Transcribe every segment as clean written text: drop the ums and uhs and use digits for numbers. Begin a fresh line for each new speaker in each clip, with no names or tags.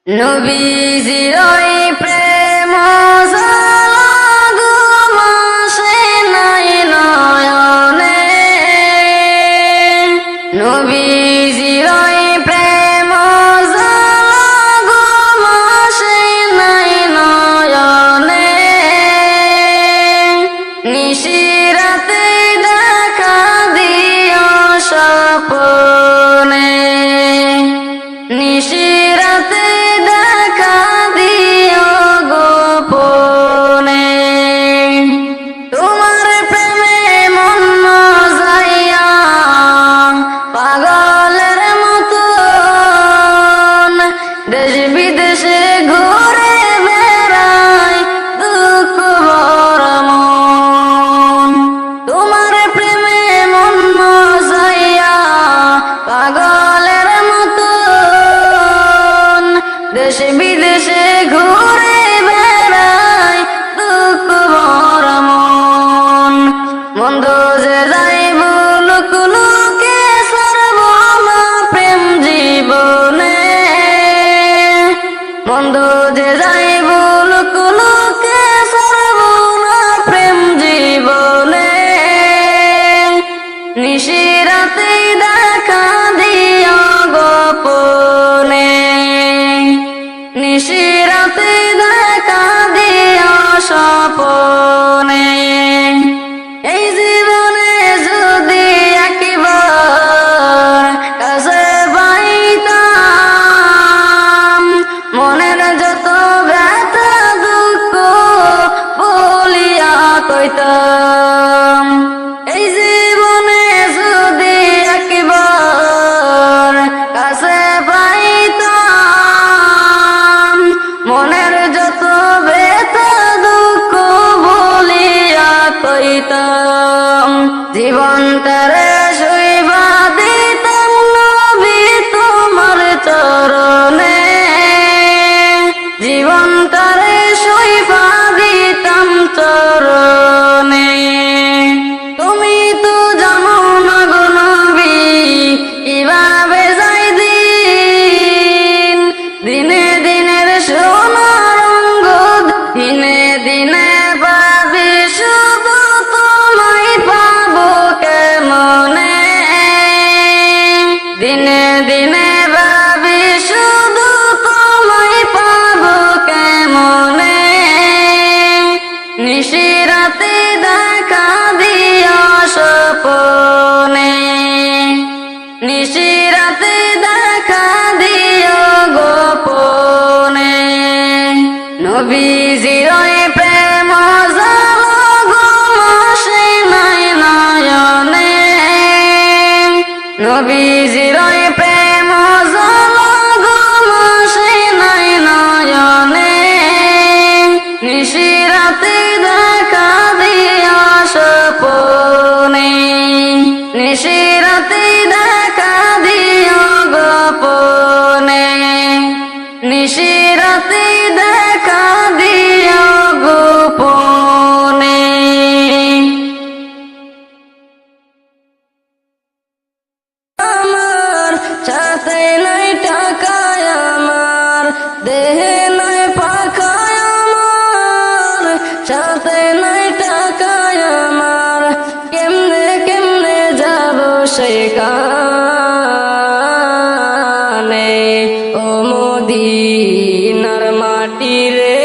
নবীজির ওই প্রেম জালা মাসে নাই নয়নে, নবীজির ওই প্রেম জালা মাসে নাই নয়নে, নিশিরাতে দেখা দিও স্বপ্নে, নিশিরাতে দেখা দিও গোপনে, তোমার প্রেমে মন মজাইয়া পাগলের মতন দেশ বিদেশে ঘুরে বেড়াই দুঃখ ভরা মন, তোমার প্রেমে মন মজাইয়া পাগলের মতন দেশ বিদেশে ঘুরে বেড়াই দুঃখ ভরা মন, মন্দ যে যাইব লুক লুকে সর্ব না প্রেম জীবনে, মন্দ যে যাইব লুক লুকে সর্ব না প্রেম জীবনে, নিশিরাতে দেখা দিও গোপনে, নিশিরাতে দেখা দিও স্বপনে, এই জীবনে যদি একবার কাছে পাইতাম, মনের যত ব্যথা দুঃখ বলিয়া কইতাম, এই জীবনে যদি একবার কাছে পাইতাম, মনের যত ব্যথা দুঃখ বলিয়া কইতাম, জীবনটারে সইবা দিতাম নবী তোমার চরণে, জীবনটারে সইবা দিতাম চরণে, তুমি তো জানো না গো নবী কিভাবে যাই দিন, দিনে দিনের সোনার অঙ্গ দিনে দিনে ভাবি শুধু তোমায় পাবো কেমনে, দিনে দিনে ভাবি শুধু তোমায় পাবো কেমনে, নিশিরাতে দেখা দিও স্বপনে, নিশিরাতে দেখা দিও গোপনে, নবীজির ওই প্রেম জালা মাসে নাই নয়নে, নবীজির ওই প্রেম জালা মাসে নাই নয়নে, নিশিরাতে দেখা দিও স্বপনে, নিশিরাতে দেখা দিও গোপনে, নিশিরাতে দেখা দিও গোপনে। আমার সাথে নাই টাকায় আমার দেহে নাই পাখায় আমার, সাথে নাই টাকায় আমার কেমনে কেমনে যাব সেখানে, ও মদিনার মাটি রে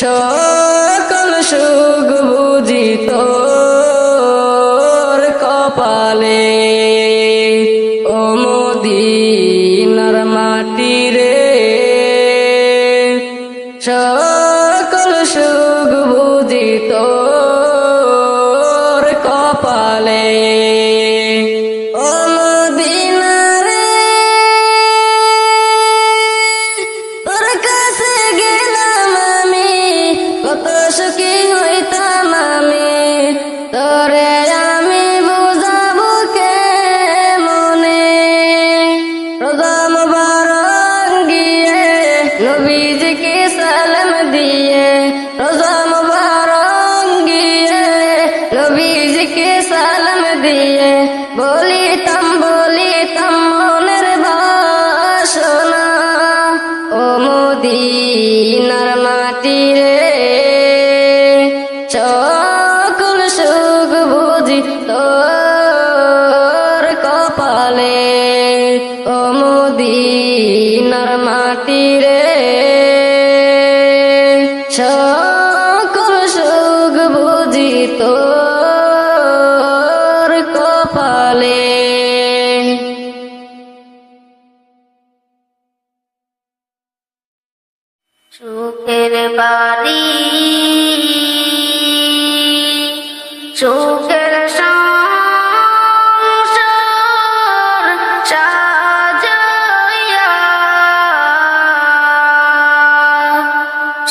সকল সুখ বুঝি তোর কপালে, ও মদিনার মাটি রে সকল সুখ বুঝি তোর কপালে, ও মদিনা রে তোর কাছে গেলাম আমি কত সুখী হইতাম আমি, তোরে আমি বুঝাবো কেমনে, রোজা মুবারক মদিনার মাটি রে সকল সুখ বুঝি তোর কপালে।
সুখের বাড়ি সুখের সংসার সাজাইয়া,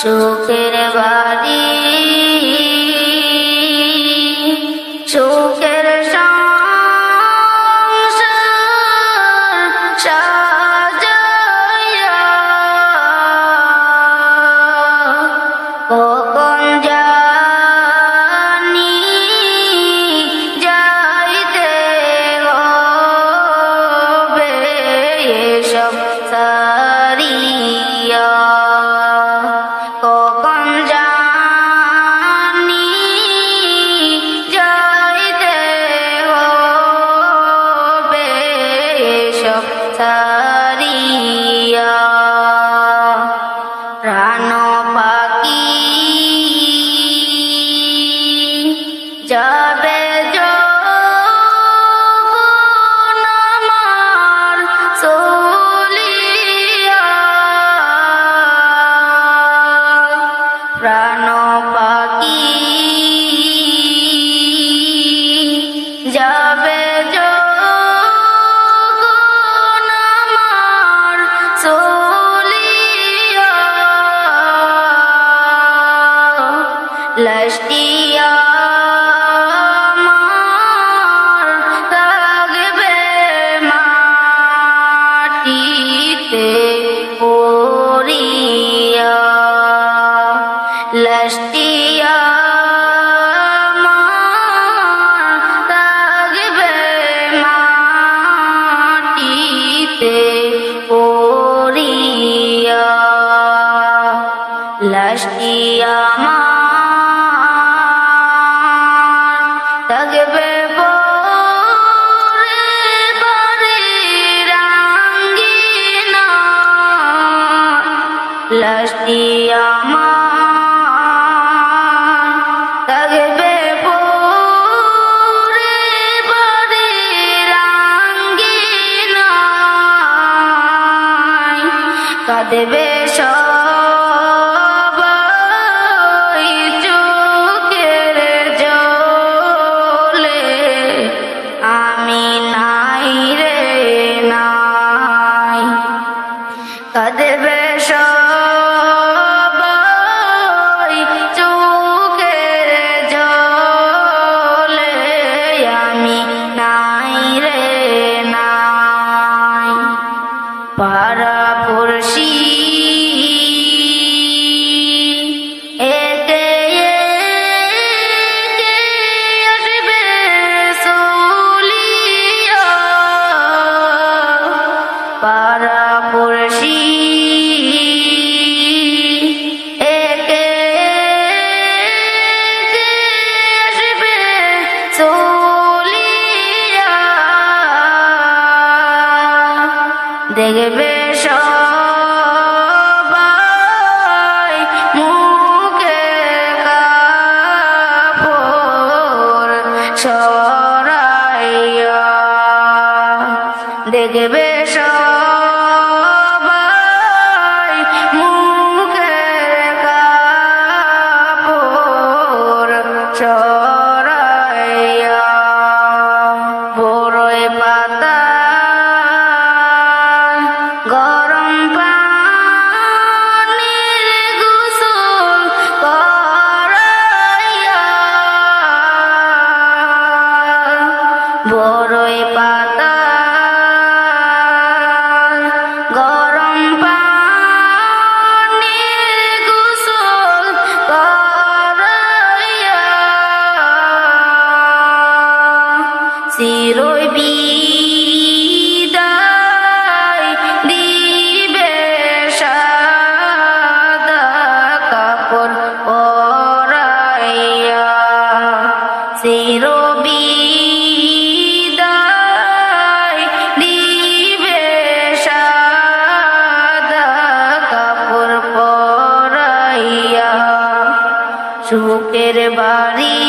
সুখের বাড়ি সুখের সংসার সাজাইয়া, কখন জানি যাইতে হবে এসব সারিয়া, কখন জানি যাইতে হবে এসব সারিয়া, প্রাণ পাখি যাবে যখন আমার চলিয়া, প্রাণ পাখি যাবে যখন আমার চলিয়া, লাশটি আমার থাকবে মাটিতে পড়িয়া, লাশটি আমার থাকবে মাটিতে পড়িয়া, লাশটি আমার থাকবে পরে বাড়ির আঙ্গিনা, লাশটি আমার থাকবে পরে বাড়ির আঙ্গিনায়, কাঁদবে সবাই চোখের জলে, আমি নাই রে নাই, কাঁদবে সবাই চোখের জলে, আমি নাই রে নাই, পাড়া পড়শি একে একে আসবে চলিয়া, পাড়া পড়শি একে একে আসবে চলিয়া, দেখবে সবাই মুখে কাপড় সরাইয়া, দেখবে সবাই মুখে কাপড় সরাইয়া, বড়ই পাতা গরম সুখের বাড়ি